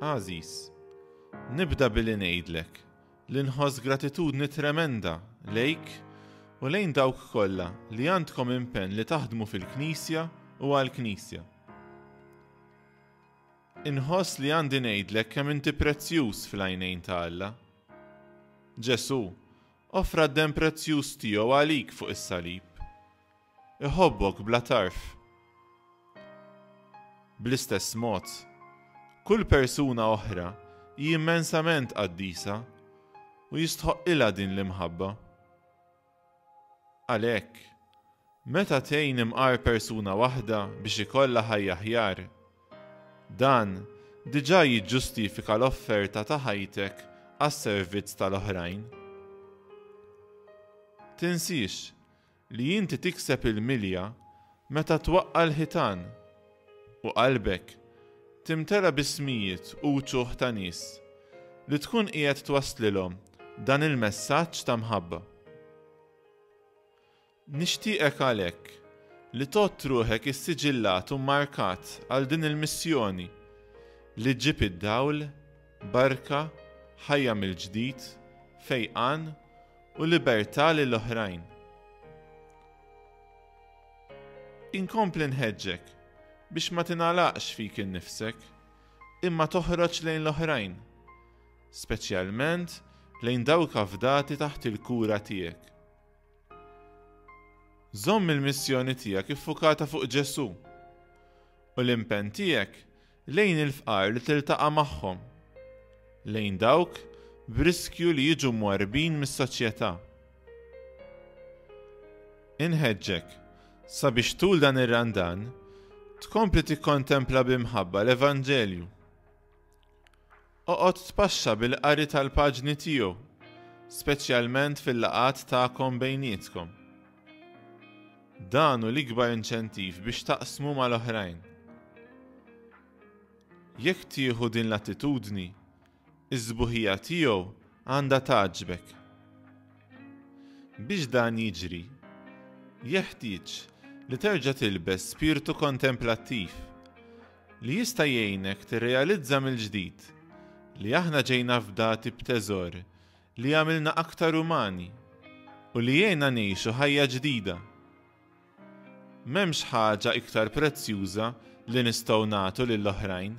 Għażiż, nibda billi ngħidlek li nħoss gratitudni tremenda lejk u lejn dawk kollha li għandkom impenn li taħdmu fil-Knisja u għall-Knisja. Inħoss li għandi ngħidlek kemm inti prezzjuż fl-għajnejn ta' Alla. Ġesu offra d-dem prezzjuż tiegħu għalik fuq is-salib. Iħobbok bla tarf. Bl-istess mod, kull persuna oħra hi immensament qaddisa u jistħoqqilha din l-imħabba. Għalhekk, meta tgħin imqar persuna waħda biex ikollha ħajja aħjar, dan diġà jiġġustifika l-offerta ta' ħajtek għas-servizz tal-oħrajn. Tinsix li inti tikseb il-milja meta twaqqa l-ħitan u qalbek timtela bismijiet u ċuħ ta' nies li tkun qiegħed twasslilhom dan il-messaġġ ta' mħabba. Nixtieqek għalhekk li tot ruħek is-siġillat u mmarkat għal din il-missjoni li ġġib id-dawl, barka, ħajja mill-ġdid, fejqan u libertà lill-oħrajn. Inkompli nħeġġek biex ma tingħalaqx fik innifsek, imma toħroġ lejn l-oħrajn, speċjalment lejn dawk avdati taħt il-kura tiegħek. Żomm il-missjoni tiegħek iffukata fuq Ġesu u l-impenn tiegħek lejn il-fqar li tiltaqa' magħhom, lejn dawk b'riskju li jiġu mwarrbin mis-soċjetà. Inħeġġek sabiex tul dan ir-randan tkompli tikkontempla b'imħabba l-Evanġelju. Oqgħod tpaxxa bil-qari tal-paġni tiegħu, speċjalment fil-laqgħat tagħkom bejnietkom. Dan hu l-ikbar inċentiv biex taqsmu mal-oħrajn. Jekk tieħu din l-attitudni, iż-żbuħija tiegħu għandha tagħġbek. Biex dan jiġri, jeħtieġ li terġa' tilbes spiritu kontemplattiv li jista' jgħinek tirrealizza mill-ġdid li aħna ġejna fdati b'teżor li għamilna aktar umani u li jgħinna ngħixu ħajja ġdida. M'hemmx ħaġa iktar prezzjuża li nistgħu nagħtu lill-oħrajn.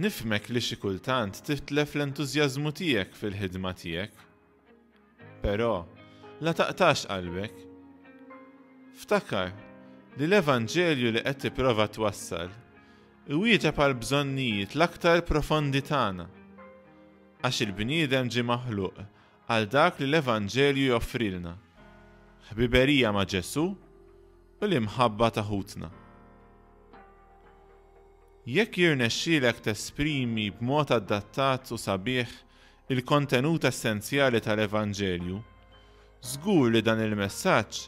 Nifhmek li xi kultant titlef l-entużjażmu tiegħek fil-ħidma tiegħek. Però la taqtax qalbek. Ftakar li l-Evanġelju li qed tipprova twassal iwieġeb għal bżonnijiet l-aktar profondi tagħna, għax il-bniedem ġie maħluq għal dak li l-Evanġelju joffrilna, ħbiberija ma' Ġesu u l-imħabba ta' ħutna. Jekk jirnexxielek tesprimi b'mod adattat u sabiħ il-kontenut essenzjali tal-Evanġelju, żgur li dan il-messaġġ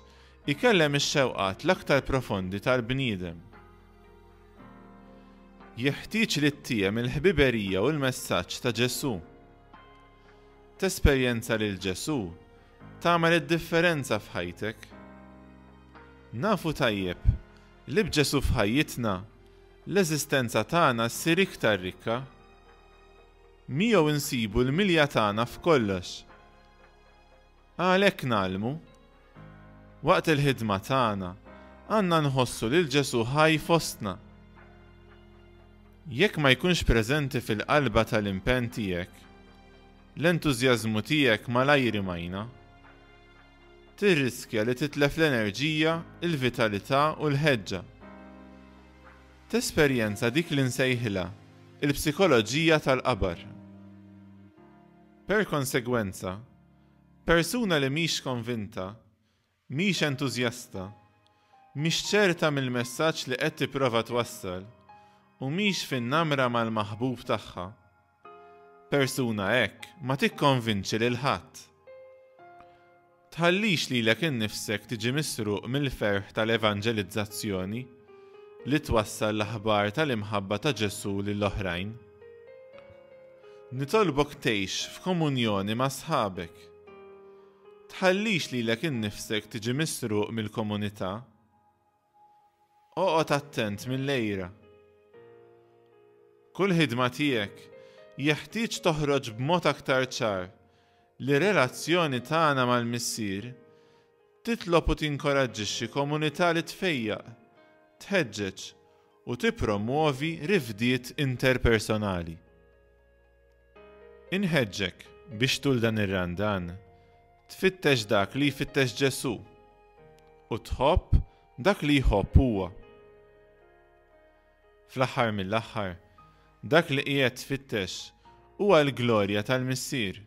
ikellem ix-xewqat l-aktar profondi tal-bniedem. Jeħtieġ li ttiem il-ħbiberija u l-messaġġ ta' Ġesu. Tesperjenza lil Ġesu tagħmel id-differenza f'ħajtek. Nafu tajjeb li b'Ġesu f'ħajjitna l-eżistenza tagħna ssir iktar rikka. Miegħu insibu l-milja tagħna f'kollox. Għalhekk nagħlmu. Waqt il-ħidma tagħna għandna nħossu lil Ġesu ħaj fostna. Jekk ma jkunx preżenti fil-qalba tal-impenn tiegħek, l-entużjażmu tiegħek malajr imajna, tirriskja li titlef l-enerġija, il-vitalità u l-ħeġġa. Tesperjenza dik li nsejħilha il-psikoloġija tal-qabar. Per konsegwenza, persuna li mhix konvinta, mhix entużjasta, mhix ċerta mill-messaġġ li qed tipprova twassal u mhix fin-namra mal-maħbub tagħha. Persuna hekk ma tikkonvinċi lil ħadd. Tħallix lilek innifsek tiġi misruq mill-ferħ tal-evanġelizzazzjoni li twassal l-aħbar tal-imħabba ta' Ġesu lill-oħrajn. Nitolbok tgħix f'komunjoni ma' sħabek. Tħallix lilek innifsek tiġi misruq mill-komunità. Oqgħod attent mill-lejra. Kull ħidma tiegħek jeħtieġ toħroġ b'mod aktar ċar li relazzjoni tagħna mal-missier titlob u tinkoraġġixxi komunità li tfejjaq, tħeġġeġ u tippromuovi rifdiet interpersonali. Inħeġġek biex tul dan ir-randan tfittex dak li jfittex Ġesu u tħobb dak li jħobb huwa. Fl-aħħar mill-aħħar, dak li qiegħed tfittex huwa l-glorja tal-missier.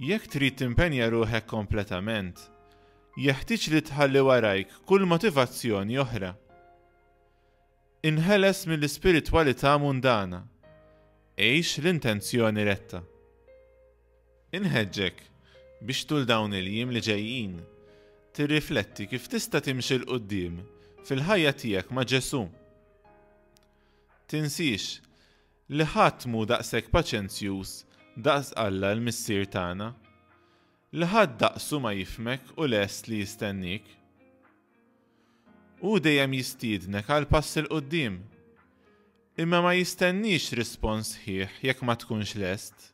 Jekk trid timpenja ruħek kompletament, jeħtieġ li tħalli warajk kull motivazzjoni oħra. Inħeles mill-ispiritwalità mundana, għejx l-intenzjoni retta. Inħeġġek biex tul dawn il-jiem li ġejjin tirrifletti kif tista' timxi l qudiem fil-ħajja tiegħek ma' Ġesu. Tinsix li ħadd mhu daqshekk paċenzjuż daqs Alla l-missier tagħna, li ħadd daqsu ma jifmek u lest li jistennik. U dejjem jistiednek għal pass il qudiem, imma ma jistennix rispons sħiħ jekk ma tkunx lest.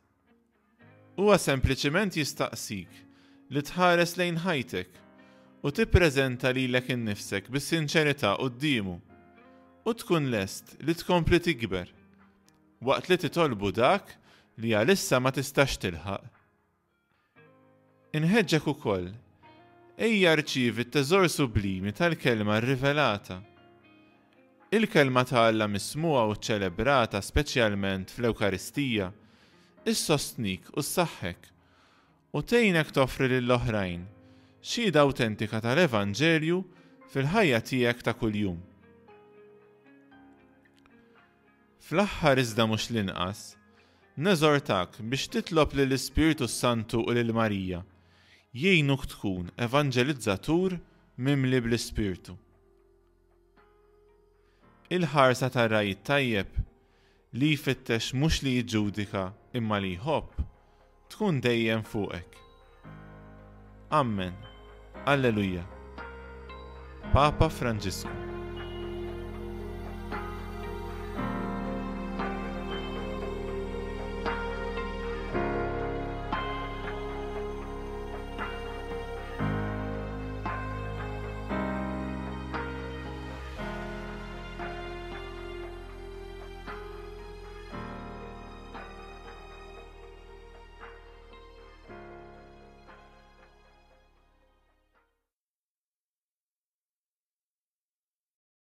Huwa sempliċement jistaqsik li tħares lejn ħajtek u tippreżenta lilek innifsek bis-sinċerità quddiemu u tkun lest li tkompli tikber waqt li titolbu dak li għalissa ma tistax tilħaq. Inħeġġek ukoll ejja rċievi t-teżor sublimi tal-kelma rrivelata. Il-kelma ta' Alla mismuha u ċċelebrata speċjalment fl-Ewkaristija issostnik u ssaħħek u tgħinek toffri lill-oħrajn xhieda awtentika tal-Evanġelju fil-ħajja tiegħek ta' kuljum. Fl-aħħar iżda mhux l-inqas, neżortak biex titlob lill-Ispiritu Santu u lil Marija jgħinuk tkun evanġelizzatur mimli bl-Ispirtu. Il-ħarsa tar-rajt tajjeb li jfittex mhux li jiġġudika imma li jħobb tkun dejjem fuqek. Amen. Alleluja. Papa Franġisku.